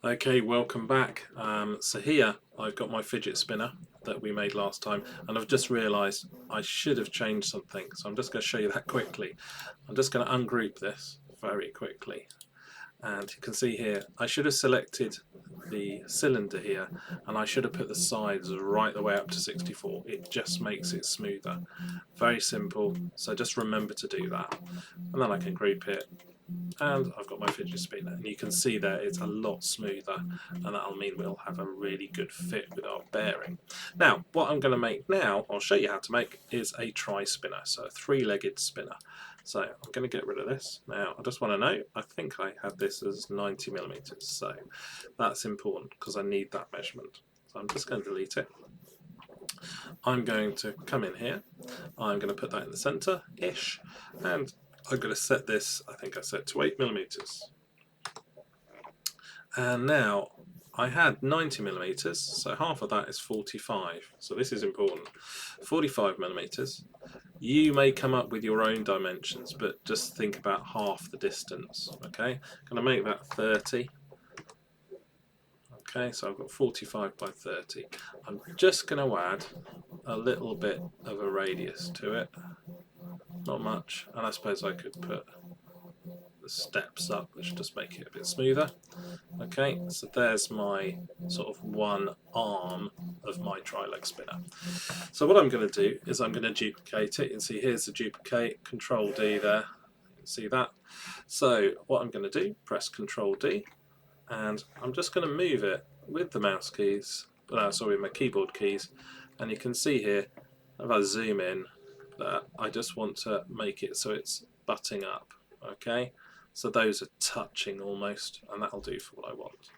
Okay, welcome back. So here I've got my fidget spinner that we made last time, and I've just realised I should have changed something, so I'm just going to show you that quickly. I'm just going to ungroup this very quickly, and you can see here I should have selected the cylinder here, and I should have put the sides right the way up to 64. It just makes it smoother. Very simple, so just remember to do that, and then I can group it. And I've got my fidget spinner, and you can see there it's a lot smoother, and that'll mean we'll have a really good fit with our bearing. Now what I'm going to make now, I'll show you how to make, is a tri-spinner, so a three-legged spinner. So I'm going to get rid of this. Now I just want to know, I think I had this as 90mm, so that's important because I need that measurement. So I'm just going to delete it. I'm going to come in here, I'm going to put that in the centre-ish, and I'm going to set this, I think I set to 8mm. And now I had 90mm, so half of that is 45. So this is important. 45mm. You may come up with your own dimensions, but just think about half the distance. Okay, I'm going to make that 30. Okay, so I've got 45 by 30. I'm just going to add a little bit of a radius to it. Not much, and I suppose I could put the steps up, which just make it a bit smoother. Okay, so there's my sort of one arm of my tri-leg spinner. So what I'm going to do is I'm going to duplicate it. You can see here's the duplicate, Control D there, you can see that. So what I'm going to do, press Control D, and I'm just going to move it with the mouse keys, sorry, with my keyboard keys, and you can see here, if I zoom in, that I just want to make it so it's butting up, okay? So those are touching almost, and that'll do for what I want.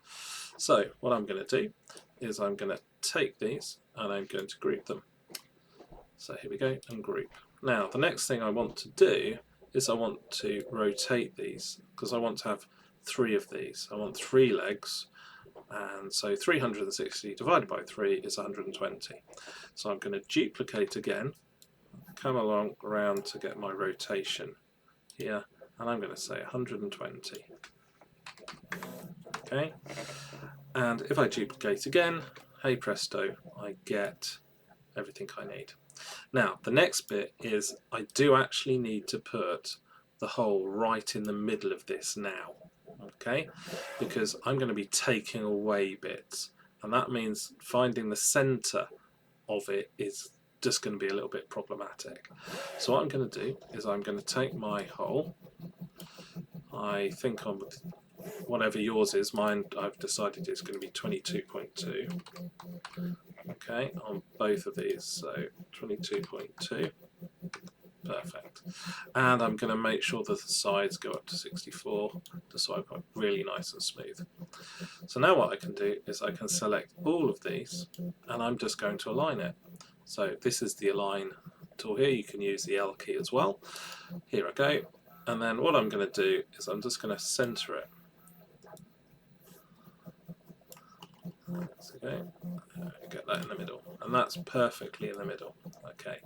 So what I'm going to do is I'm going to take these and I'm going to group them. So here we go, and group. Now the next thing I want to do is I want to rotate these, because I want to have 3 of these. I want 3 legs, and so 360 divided by 3 is 120. So I'm going to duplicate again, come along around to get my rotation here, and I'm going to say 120. Okay, and if I duplicate again, hey presto, I get everything I need. Now the next bit is I do actually need to put the hole right in the middle of this now, okay, because I'm going to be taking away bits, and that means finding the centre of it is just going to be a little bit problematic. So what I'm going to do is I'm going to take my hole, I think on whatever yours is, mine I've decided it's going to be 22.2, okay, on both of these, so 22.2, perfect. And I'm going to make sure that the sides go up to 64, just so I've got really nice and smooth. So now what I can do is I can select all of these, and I'm just going to align it. So this is the align tool here, you can use the L key as well. Here I go, and then what I'm going to do is I'm just going to centre it. Okay, get that in the middle, and that's perfectly in the middle. Okay,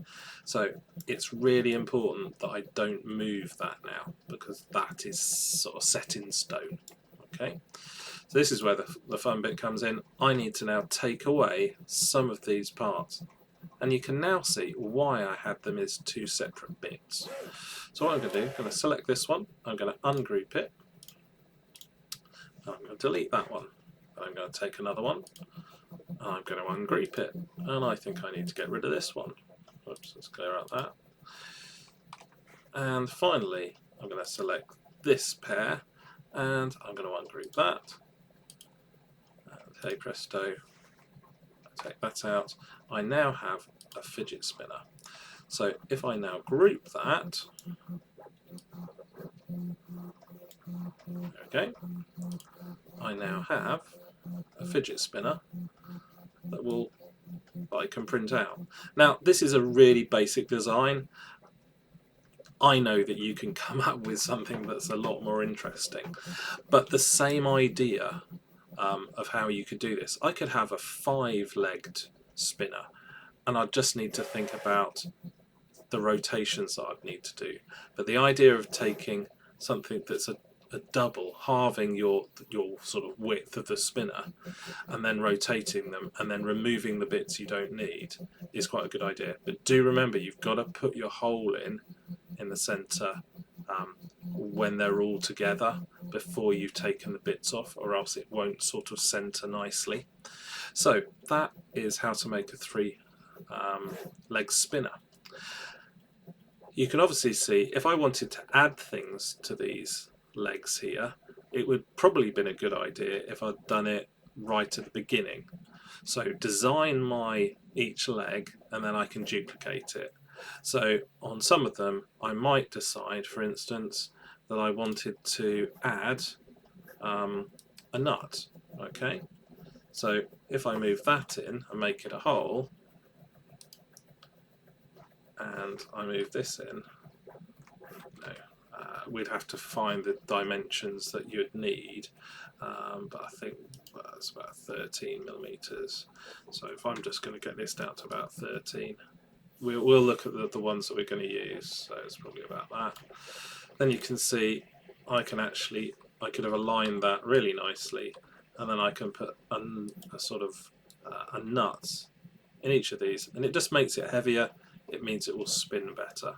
so it's really important that I don't move that now, because that is sort of set in stone. Okay, so this is where the fun bit comes in. I need to now take away some of these parts, and you can now see why I had them as 2 separate bits. So what I'm going to do, I'm going to select this one, I'm going to ungroup it, I'm going to delete that one, I'm going to take another one, and I'm going to ungroup it, and I think I need to get rid of this one. Oops, let's clear out that. And finally, I'm going to select this pair, and I'm going to ungroup that. And hey presto, take that out. I now have a fidget spinner. So if I now group that, okay, I now have a fidget spinner that I can print out. Now this is a really basic design. I know that you can come up with something that's a lot more interesting, but the same idea of how you could do this. I could have a 5-legged spinner, and I'd just need to think about the rotations that I'd need to do. But the idea of taking something that's a double, halving your sort of width of the spinner, and then rotating them, and then removing the bits you don't need is quite a good idea. But do remember, you've got to put your hole in the centre when they're all together before you've taken the bits off, or else it won't sort of centre nicely. So that is how to make a 3-leg spinner. You can obviously see if I wanted to add things to these legs here, it would probably been a good idea if I'd done it right at the beginning. So design each leg and then I can duplicate it. So on some of them I might decide, for instance, that I wanted to add a nut. Okay, so if I move that in and make it a hole, and I move this in, no, we'd have to find the dimensions that you'd need, but I think that's about 13 millimeters. So if I'm just going to get this down to about 13, we'll look at the ones that we're going to use. So it's probably about that. Then you can see I could have aligned that really nicely, and then I can put a sort of a nut in each of these, and it just makes it heavier. It means it will spin better.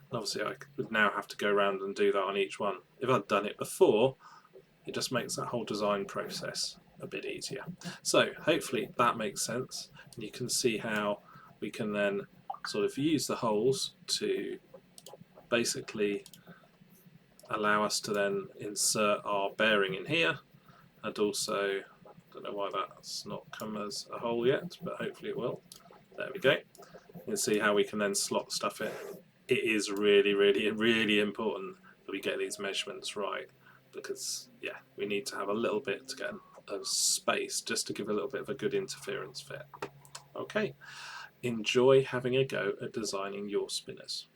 And obviously I would now have to go around and do that on each one. If I'd done it before, it just makes that whole design process a bit easier. So hopefully that makes sense, and you can see how we can then sort of use the holes to basically allow us to then insert our bearing in here, and also, I don't know why that's not come as a hole yet, but hopefully it will. There we go. You can see how we can then slot stuff in. It is really, really, really important that we get these measurements right, because yeah, we need to have a little bit to get of space just to give a little bit of a good interference fit. Okay, enjoy having a go at designing your spinners.